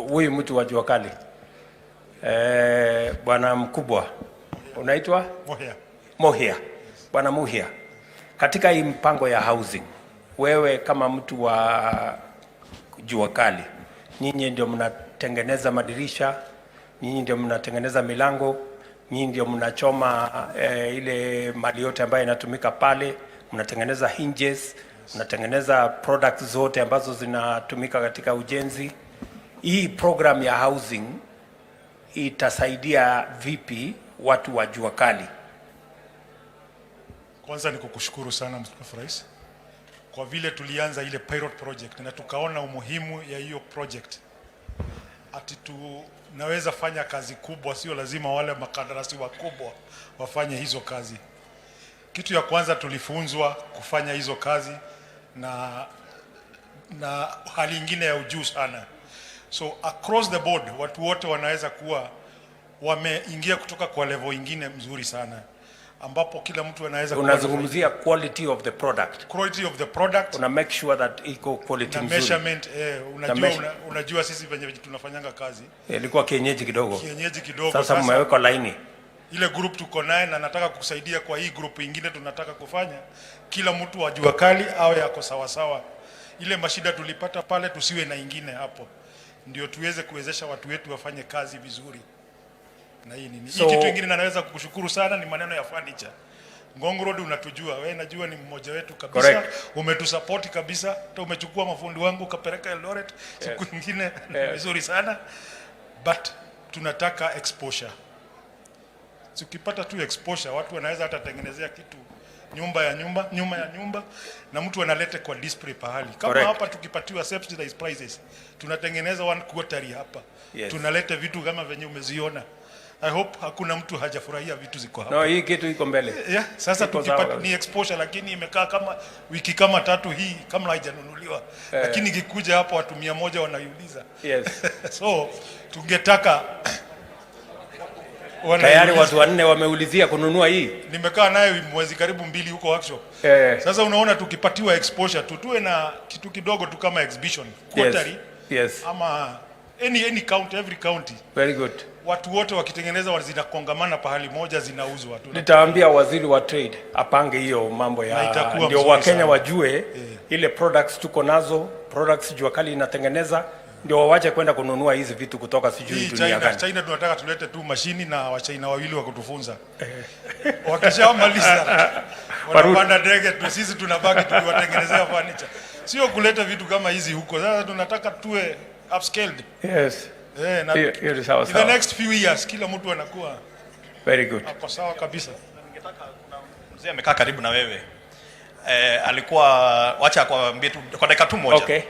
huyu mtu wa jua kali. Bwana mkubwa. Unaitwa? Mohia. Bwana Mohia. Katika hii mpango ya housing, wewe kama mtu wa jua kali, nyinyi ndio mnatengeneza madirisha, nyinyi ndio mnatengeneza milango, nyinyi ndio mnachoma ile mali yote ambayo inatumika pale, mnatengeneza hinges, mnatengeneza products zote ambazo zinatumika katika ujenzi. Hii program ya housing itasaidia vipi watu wa jua kali? Kwanza ni kukushukuru sana Mheshimiwa Rais kwa vile tulianza ile pilot project na tukaona umuhimu ya hiyo project. Ati tunaweza fanya kazi kubwa, sio lazima wale makandarasi wakubwa wafanye hizo kazi. Kitu ya kwanza tulifunzwa kufanya hizo kazi na hali ingine ya ujuu sana. So across the board watu wote wanaweza kuwa wameingia kutoka kwa level ingine mzuri sana, ambapo kila mtu anaweza. Unazungumzia quality of the product. Quality of the product. Una make sure that iko quality na mzuri. Measurement, unajua sisi venye tunafanyanga kazi. Ilikuwa kienyeji kidogo. Kienyeji kidogo. Sasa mmeweka line. Ile group tuko naye na nataka kusaidia kwa hii group ingine tunataka kufanya. Kila mtu wa jua kali awe yako sawa sawa. Ile mashida tulipata pale tusiwe na ingine hapo. Ndio tuweze kuwezesha watu wetu wafanye kazi vizuri. Na hii nini? So, hii kitu kingine naweza kukushukuru sana ni maneno ya furniture. Ngong Road unatujua, wewe najua ni mmoja wetu kabisa. Correct. Umetusupport kabisa. Hata umechukua mafundi wangu ukapeleka Eldoret. Siku nyingine vizuri sana. But tunataka exposure. Tukipata tu exposure, watu wanaweza hata tengenezea kitu nyumba ya nyumba na mtu analete kwa display pahali. Kama correct. Hapa tukipatiwa subsidized prices, tunatengeneza 1 quarter hapa. Yes. Tunalete vitu kama venye umeziona. I hope hakuna mtu hajafurahia vitu ziko hapa. No, hii kitu iko mbele. Yeah, sasa tukipata ni exposure, lakini imekaa kama wiki kama 3 hii kama haijanunuliwa. Lakini ikikuja hapo watu 100 wanaiuliza. Yes. So tungetaka tayari watu 4 wameulizia kununua hii. Nimekaa naye mwezi karibu 2 huko workshop. Sasa unaona tukipatiwa exposure tuwe na kitu kidogo tu kama exhibition quarterly. Yes. Ama any county, every county. Very good. Watu wote wakitengeneza zinakongamana pahali moja zinauzwa. Nitaambia waziri wa trade apange hiyo mambo ya ndio Wakenya wajue ile products tuko nazo, products jua kali inatengeneza, ndio wawache kwenda kununua hizi vitu kutoka sijui dunia gani. China tunataka tulete tu mashini na Wachina wawili wa kutufunza. Wakishamaliza wanapanda ndege tu, sisi tunabaki tukiwatengenezea furniture. Sio kuleta vitu kama hizi huko. Sasa tunataka tuwe upscaled. Yes. Na in the next few years kila mtu anakuwa very good. Hapo sawa kabisa. Ningetaka kuna mzee amekaa karibu na wewe. Alikuwa wacha akwambie tu kwa dakika tu moja. Okay.